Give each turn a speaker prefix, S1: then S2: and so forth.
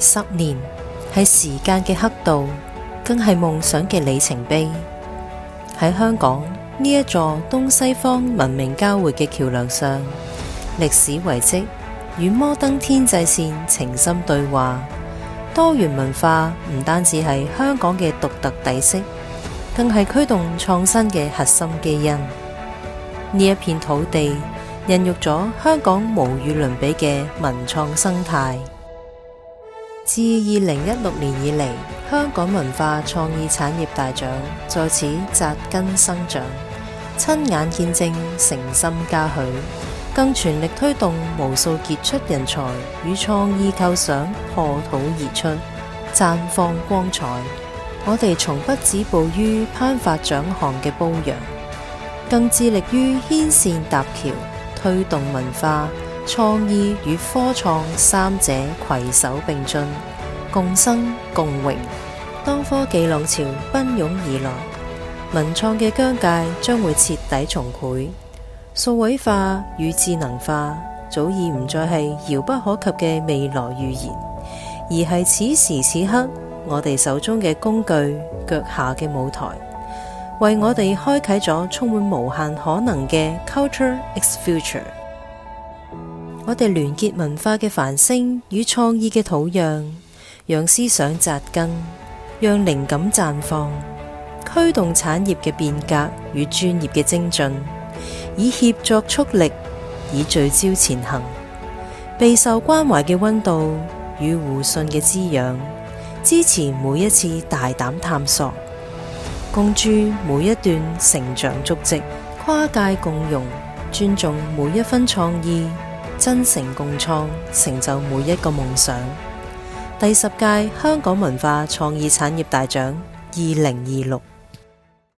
S1: 10年係時間嘅刻度，更係夢想嘅里程碑。喺香港呢一座東西方文明交匯嘅橋樑上，歷史遺跡與摩登天際線情深對話。多元文化唔單止係香港嘅獨特底色，更係驅動創新嘅核心基因。呢一片土地孕育咗香港無與倫比嘅文創生態。自2016年以嚟，香港文化創意產業大獎在此扎根生長，親眼見證誠心嘉許，更全力推動無數傑出人才與創意構想破土而出，綻放光彩。我哋從不止步於頒發獎項嘅褒揚，更致力於牽線搭橋，推動文化創意與科創三者攜手並進，共生共榮。當科技浪潮奔湧而來，文創嘅疆界將會徹底重繪。數位化與智能化早已唔再係遙不可及嘅未來預言，而係此時此刻我哋手中嘅工具，腳下嘅舞台，為我哋開啟咗充滿無限可能嘅 Culture X Future。我哋聯結文化嘅繁星與創意嘅土壤，讓思想扎根，讓靈感綻放，驅動產業嘅變革與專業嘅精進，以協作促力，以聚焦前行，備受關懷嘅溫度與互信嘅滋養，支持每一次大膽探索，共築每一段成長足跡，跨界共融，尊重每一分創意，真誠共創，成就每一個夢想。第10屆香港文化創意產業大獎2026